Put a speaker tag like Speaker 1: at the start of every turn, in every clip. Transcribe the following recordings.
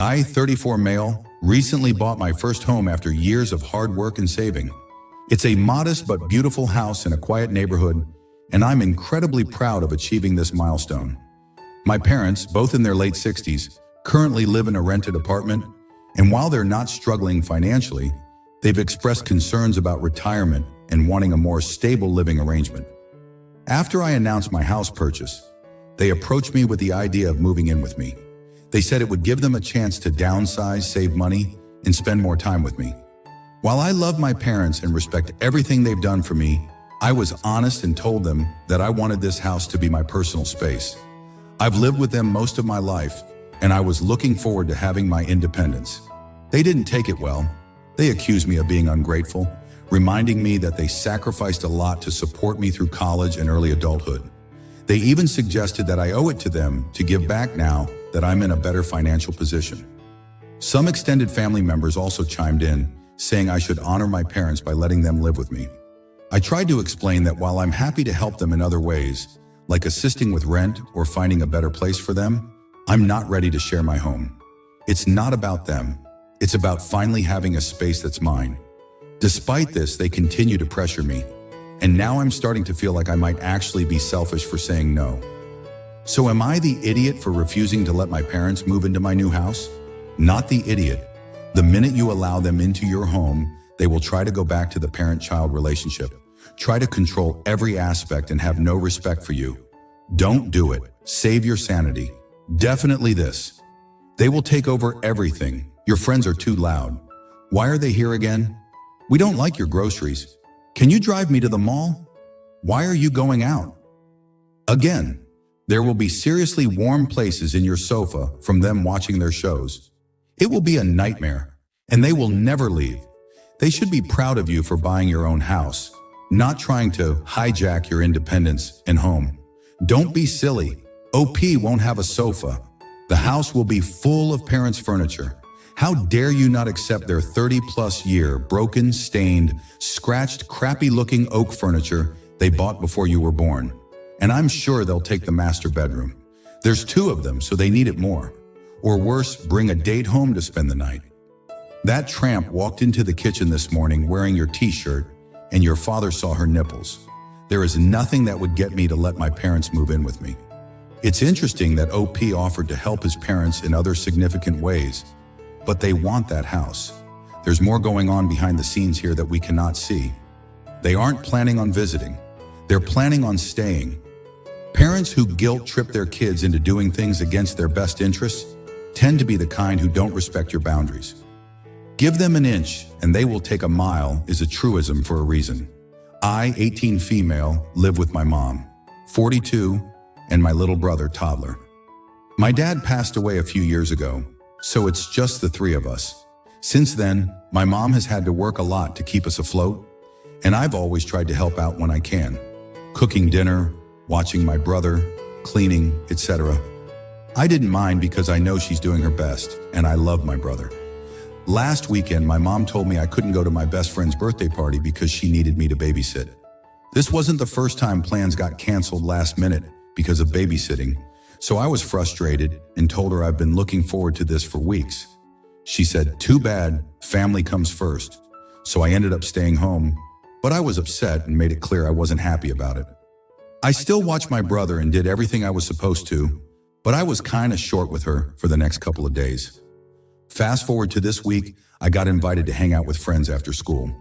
Speaker 1: I, 34 male, recently bought my first home after years of hard work and saving. It's a modest but beautiful house in a quiet neighborhood, and I'm incredibly proud of achieving this milestone. My parents, both in their late 60s, currently live in a rented apartment, and while they're not struggling financially, they've expressed concerns about retirement and wanting a more stable living arrangement. After I announced my house purchase, they approached me with the idea of moving in with me. They said it would give them a chance to downsize, save money, and spend more time with me. While I love my parents and respect everything they've done for me, I was honest and told them that I wanted this house to be my personal space. I've lived with them most of my life, and I was looking forward to having my independence. They didn't take it well. They accused me of being ungrateful, reminding me that they sacrificed a lot to support me through college and early adulthood. They even suggested that I owe it to them to give back now that I'm in a better financial position. Some extended family members also chimed in, saying I should honor my parents by letting them live with me. I tried to explain that while I'm happy to help them in other ways, like assisting with rent or finding a better place for them, I'm not ready to share my home. It's not about them. It's about finally having a space that's mine. Despite this, they continue to pressure me, and now I'm starting to feel like I might actually be selfish for saying no. So am I the idiot for refusing to let my parents move into my new house? Not the idiot. The minute you allow them into your home, they will try to go back to the parent-child relationship, try to control every aspect and have no respect for you. Don't do it. Save your sanity. Definitely this. They will take over everything. Your friends are too loud. Why are they here again? We don't like your groceries. Can you drive me to the mall? Why are you going out? Again, there will be seriously warm places in your sofa from them watching their shows. It will be a nightmare, and they will never leave. They should be proud of you for buying your own house, not trying to hijack your independence and home. Don't be silly. OP won't have a sofa. The house will be full of parents' furniture. How dare you not accept their 30-plus year, broken, stained, scratched, crappy-looking oak furniture they bought before you were born. And I'm sure they'll take the master bedroom. There's 2 of them, so they need it more. Or worse, bring a date home to spend the night. That tramp walked into the kitchen this morning wearing your t-shirt, and your father saw her nipples. There is nothing that would get me to let my parents move in with me. It's interesting that OP offered to help his parents in other significant ways, but they want that house. There's more going on behind the scenes here that we cannot see. They aren't planning on visiting. They're planning on staying. Parents who guilt-trip their kids into doing things against their best interests tend to be the kind who don't respect your boundaries. Give them an inch and they will take a mile is a truism for a reason. I, 18 female, live with my mom, 42, and my little brother, toddler. My dad passed away a few years ago, so it's just the 3 of us. Since then, my mom has had to work a lot to keep us afloat, and I've always tried to help out when I can. Cooking dinner, watching my brother, cleaning, etc. I didn't mind because I know she's doing her best, and I love my brother. Last weekend, my mom told me I couldn't go to my best friend's birthday party because she needed me to babysit. This wasn't the first time plans got canceled last minute because of babysitting, so I was frustrated and told her I've been looking forward to this for weeks. She said, "Too bad, family comes first." So I ended up staying home, but I was upset and made it clear I wasn't happy about it. I still watched my brother and did everything I was supposed to, but I was kinda short with her for the next couple of days. Fast forward to this week, I got invited to hang out with friends after school.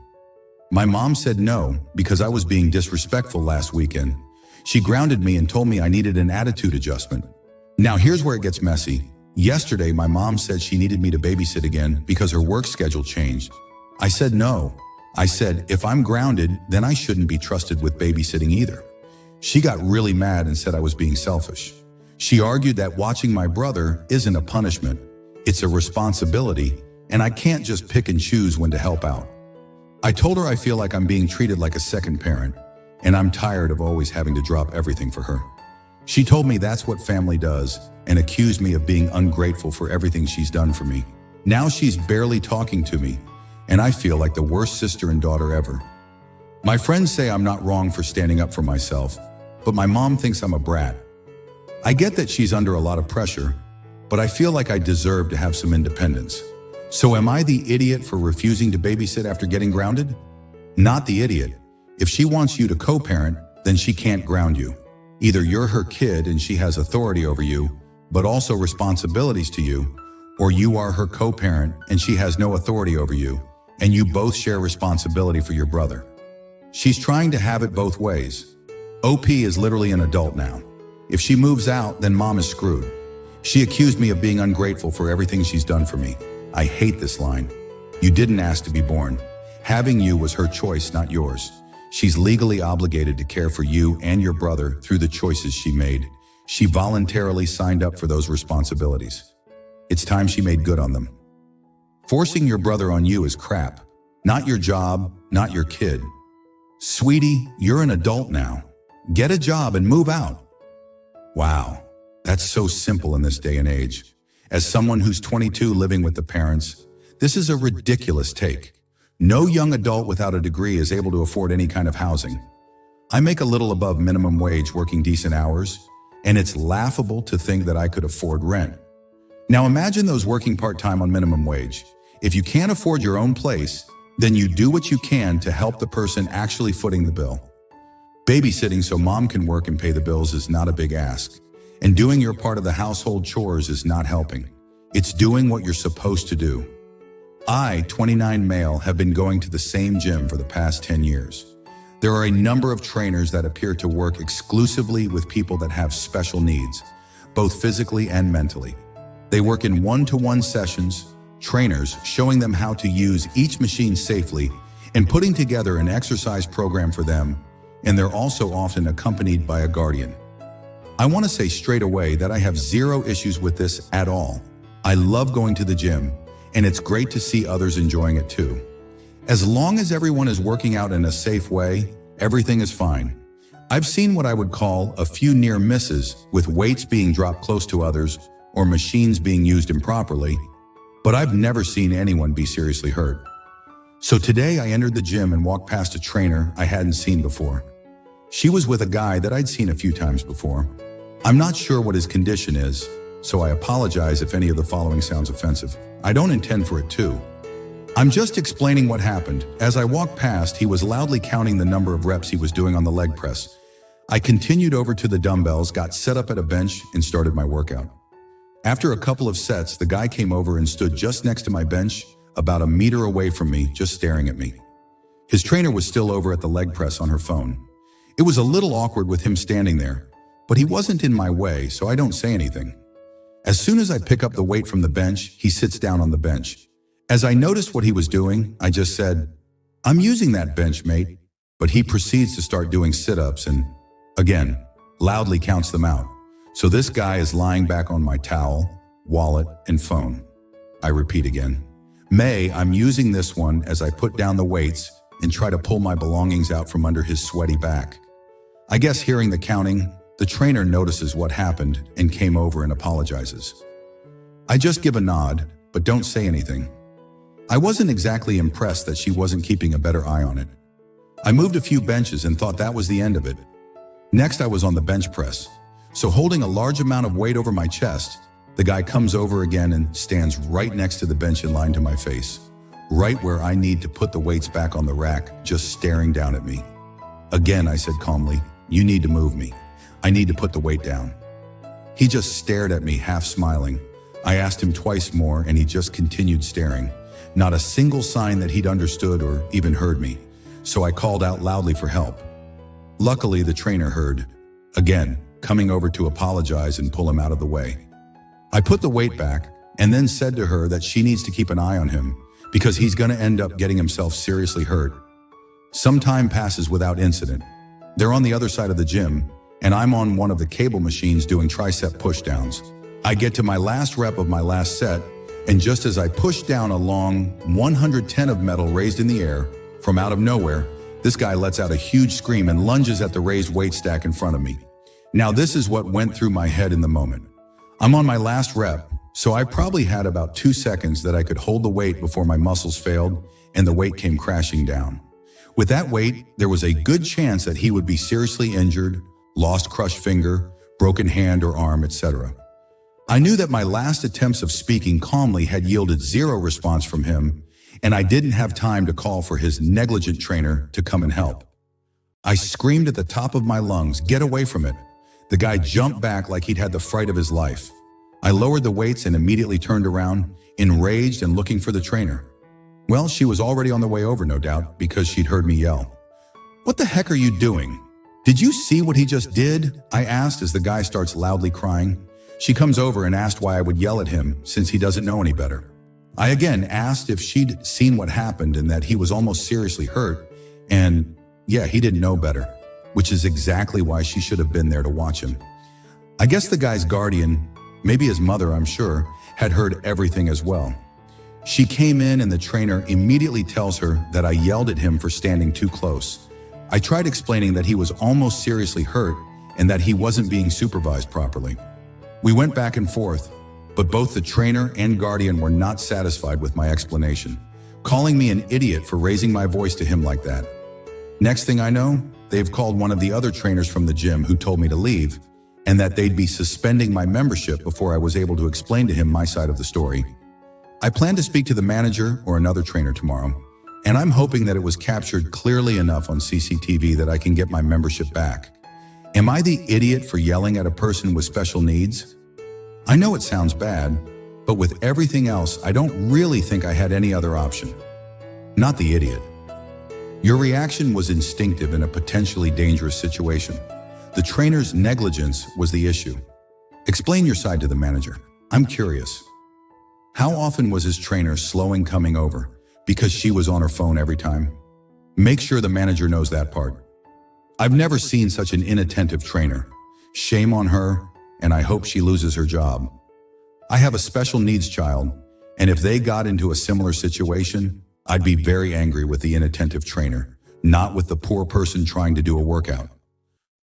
Speaker 1: My mom said no because I was being disrespectful last weekend. She grounded me and told me I needed an attitude adjustment. Now here's where it gets messy. Yesterday, my mom said she needed me to babysit again because her work schedule changed. I said no. I said, if I'm grounded, then I shouldn't be trusted with babysitting either. She got really mad and said I was being selfish. She argued that watching my brother isn't a punishment. It's a responsibility, and I can't just pick and choose when to help out. I told her I feel like I'm being treated like a second parent, and I'm tired of always having to drop everything for her. She told me that's what family does and accused me of being ungrateful for everything she's done for me. Now she's barely talking to me, and I feel like the worst sister and daughter ever. My friends say I'm not wrong for standing up for myself, but my mom thinks I'm a brat. I get that she's under a lot of pressure, but I feel like I deserve to have some independence. So am I the idiot for refusing to babysit after getting grounded? Not the idiot. If she wants you to co-parent, then she can't ground you. Either you're her kid and she has authority over you, but also responsibilities to you, or you are her co-parent and she has no authority over you, and you both share responsibility for your brother. She's trying to have it both ways. OP is literally an adult now. If she moves out, then mom is screwed. She accused me of being ungrateful for everything she's done for me. I hate this line. You didn't ask to be born. Having you was her choice, not yours. She's legally obligated to care for you and your brother through the choices she made. She voluntarily signed up for those responsibilities. It's time she made good on them. Forcing your brother on you is crap. Not your job, not your kid. Sweetie, you're an adult now. Get a job and move out. Wow, that's so simple in this day and age. As someone who's 22 living with the parents, this is a ridiculous take. No young adult without a degree is able to afford any kind of housing. I make a little above minimum wage working decent hours, and it's laughable to think that I could afford rent. Now imagine those working part-time on minimum wage. If you can't afford your own place, then you do what you can to help the person actually footing the bill. Babysitting so mom can work and pay the bills is not a big ask, and doing your part of the household chores is not helping. It's doing what you're supposed to do. I, 29 male, have been going to the same gym for the past 10 years. There are a number of trainers that appear to work exclusively with people that have special needs, both physically and mentally. They work in one-to-one sessions, trainers showing them how to use each machine safely and putting together an exercise program for them, and they're also often accompanied by a guardian. I want to say straight away that I have zero issues with this at all. I love going to the gym, and it's great to see others enjoying it too. As long as everyone is working out in a safe way, everything is fine. I've seen what I would call a few near misses with weights being dropped close to others or machines being used improperly, but I've never seen anyone be seriously hurt. So today I entered the gym and walked past a trainer I hadn't seen before. She was with a guy that I'd seen a few times before. I'm not sure what his condition is, so I apologize if any of the following sounds offensive. I don't intend for it to. I'm just explaining what happened. As I walked past, he was loudly counting the number of reps he was doing on the leg press. I continued over to the dumbbells, got set up at a bench, and started my workout. After a couple of sets, the guy came over and stood just next to my bench, about a meter away from me, just staring at me. His trainer was still over at the leg press on her phone. It was a little awkward with him standing there, but he wasn't in my way, so I don't say anything. As soon as I pick up the weight from the bench, he sits down on the bench. As I noticed what he was doing, I just said, "I'm using that bench, mate." But he proceeds to start doing sit-ups and, again, loudly counts them out. So this guy is lying back on my towel, wallet, and phone. I repeat again. May, I'm using this one as I put down the weights and try to pull my belongings out from under his sweaty back. I guess hearing the counting, the trainer notices what happened and came over and apologizes. I just give a nod, but don't say anything. I wasn't exactly impressed that she wasn't keeping a better eye on it. I moved a few benches and thought that was the end of it. Next, I was on the bench press. So holding a large amount of weight over my chest, the guy comes over again and stands right next to the bench in line to my face, right where I need to put the weights back on the rack, just staring down at me. Again, I said calmly, "You need to move me. I need to put the weight down." He just stared at me, half smiling. I asked him twice more and he just continued staring. Not a single sign that he'd understood or even heard me. So I called out loudly for help. Luckily, the trainer heard, again, coming over to apologize and pull him out of the way. I put the weight back and then said to her that she needs to keep an eye on him because he's going to end up getting himself seriously hurt. Some time passes without incident. They're on the other side of the gym, and I'm on one of the cable machines doing tricep pushdowns. I get to my last rep of my last set, and just as I push down a long 110 of metal raised in the air, from out of nowhere, this guy lets out a huge scream and lunges at the raised weight stack in front of me. Now this is what went through my head in the moment. I'm on my last rep, so I probably had about 2 seconds that I could hold the weight before my muscles failed and the weight came crashing down. With that weight, there was a good chance that he would be seriously injured, lost crushed finger, broken hand or arm, etc. I knew that my last attempts of speaking calmly had yielded zero response from him, and I didn't have time to call for his negligent trainer to come and help. I screamed at the top of my lungs, "Get away from it!" The guy jumped back like he'd had the fright of his life. I lowered the weights and immediately turned around, enraged and looking for the trainer. Well, she was already on the way over, no doubt, because she'd heard me yell. "What the heck are you doing? Did you see what he just did?" I asked as the guy starts loudly crying. She comes over and asked why I would yell at him since he doesn't know any better. I again asked if she'd seen what happened and that he was almost seriously hurt, and yeah, he didn't know better, which is exactly why she should have been there to watch him. I guess the guy's guardian, maybe his mother, I'm sure, had heard everything as well. She came in and the trainer immediately tells her that I yelled at him for standing too close. I tried explaining that he was almost seriously hurt and that he wasn't being supervised properly. We went back and forth, but both the trainer and guardian were not satisfied with my explanation, calling me an idiot for raising my voice to him like that. Next thing I know, they've called one of the other trainers from the gym who told me to leave and that they'd be suspending my membership before I was able to explain to him my side of the story. I plan to speak to the manager or another trainer tomorrow, and I'm hoping that it was captured clearly enough on CCTV that I can get my membership back. Am I the idiot for yelling at a person with special needs? I know it sounds bad, but with everything else, I don't really think I had any other option. Not the idiot. Your reaction was instinctive in a potentially dangerous situation. The trainer's negligence was the issue. Explain your side to the manager. I'm curious. How often was his trainer slowing coming over because she was on her phone every time? Make sure the manager knows that part. I've never seen such an inattentive trainer. Shame on her, and I hope she loses her job. I have a special needs child, and if they got into a similar situation, I'd be very angry with the inattentive trainer, not with the poor person trying to do a workout.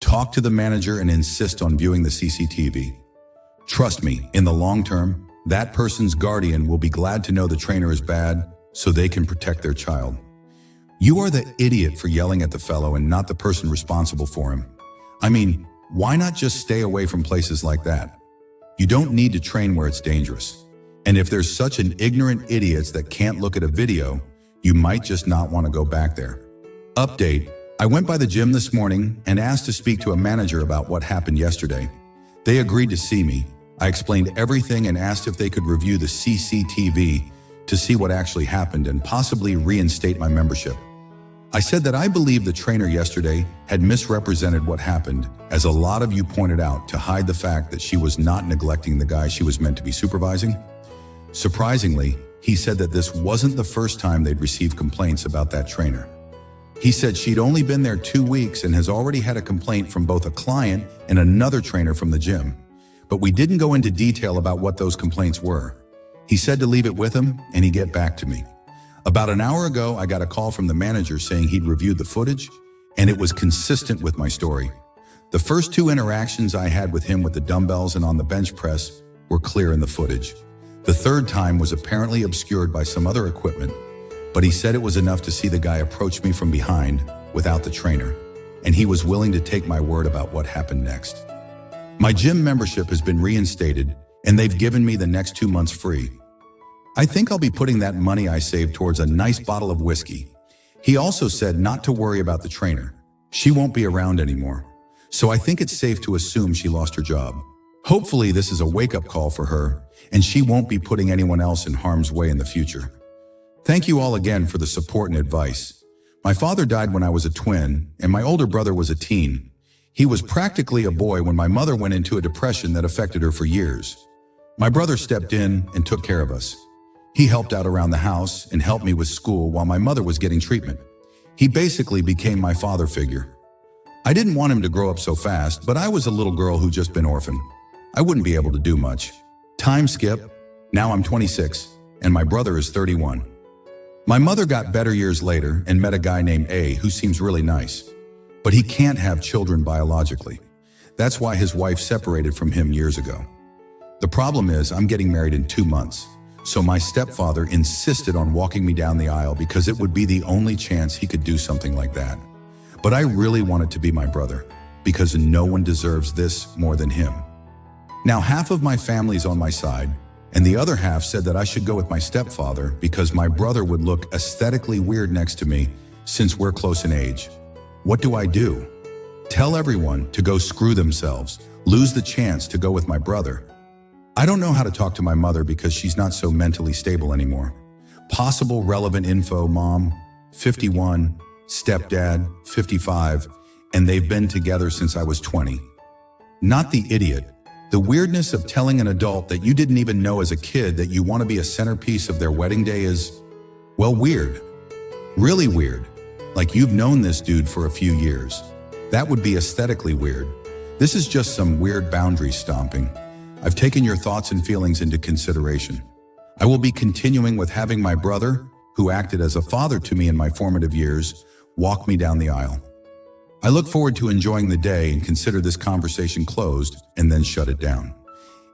Speaker 1: Talk to the manager and insist on viewing the CCTV. Trust me, in the long term, that person's guardian will be glad to know the trainer is bad so they can protect their child. You are the idiot for yelling at the fellow and not the person responsible for him. I mean, why not just stay away from places like that? You don't need to train where it's dangerous. And if there's such an ignorant idiots that can't look at a video, you might just not want to go back there. Update: I went by the gym this morning and asked to speak to a manager about what happened yesterday. They agreed to see me. I explained everything and asked if they could review the CCTV to see what actually happened and possibly reinstate my membership. I said that I believe the trainer yesterday had misrepresented what happened, as a lot of you pointed out, to hide the fact that she was not neglecting the guy she was meant to be supervising. Surprisingly, he said that this wasn't the first time they'd received complaints about that trainer. He said she'd only been there 2 weeks and has already had a complaint from both a client and another trainer from the gym. But we didn't go into detail about what those complaints were. He said to leave it with him and he'd get back to me. About an hour ago, I got a call from the manager saying he'd reviewed the footage, and it was consistent with my story. The first 2 interactions I had with him with the dumbbells and on the bench press were clear in the footage. The third time was apparently obscured by some other equipment, but he said it was enough to see the guy approach me from behind without the trainer, and he was willing to take my word about what happened next. My gym membership has been reinstated, and they've given me the next 2 months free. I think I'll be putting that money I saved towards a nice bottle of whiskey. He also said not to worry about the trainer. She won't be around anymore, so I think it's safe to assume she lost her job. Hopefully this is a wake-up call for her, and she won't be putting anyone else in harm's way in the future. Thank you all again for the support and advice. My father died when I was a twin, and my older brother was a teen. He was practically a boy when my mother went into a depression that affected her for years. My brother stepped in and took care of us. He helped out around the house and helped me with school while my mother was getting treatment. He basically became my father figure. I didn't want him to grow up so fast, but I was a little girl who just been orphaned. I wouldn't be able to do much. Time skip. Now I'm 26, and my brother is 31. My mother got better years later and met a guy named A who seems really nice. But he can't have children biologically. That's why his wife separated from him years ago. The problem is I'm getting married in 2 months. So my stepfather insisted on walking me down the aisle because it would be the only chance he could do something like that. But I really wanted to be my brother because no one deserves this more than him. Now, half of my family's on my side, and the other half said that I should go with my stepfather because my brother would look aesthetically weird next to me since we're close in age. What do I do? Tell everyone to go screw themselves, lose the chance to go with my brother. I don't know how to talk to my mother because she's not so mentally stable anymore. Possible relevant info: mom, 51, stepdad, 55, and they've been together since I was 20. Not the idiot. The weirdness of telling an adult that you didn't even know as a kid that you want to be a centerpiece of their wedding day is, well, weird. Really weird. Like you've known this dude for a few years. That would be aesthetically weird. This is just some weird boundary stomping. I've taken your thoughts and feelings into consideration. I will be continuing with having my brother, who acted as a father to me in my formative years, walk me down the aisle. I look forward to enjoying the day and consider this conversation closed and then shut it down.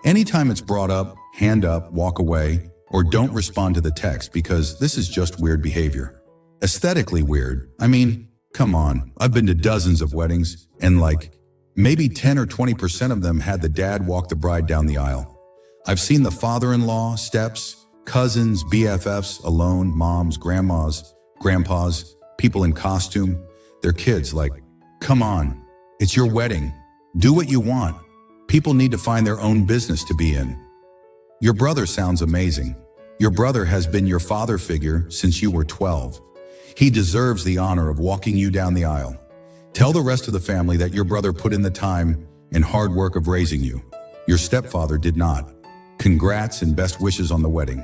Speaker 1: Anytime it's brought up, hand up, walk away, or don't respond to the text because this is just weird behavior. Aesthetically weird. I mean, come on. I've been to dozens of weddings and maybe 10 or 20% of them had the dad walk the bride down the aisle. I've seen the father-in-law, steps, cousins, BFFs, alone, moms, grandmas, grandpas, people in costume, their kids. Come on, it's your wedding. Do what you want. People need to find their own business to be in. Your brother sounds amazing. Your brother has been your father figure since you were 12. He deserves the honor of walking you down the aisle. Tell the rest of the family that your brother put in the time and hard work of raising you. Your stepfather did not. Congrats and best wishes on the wedding.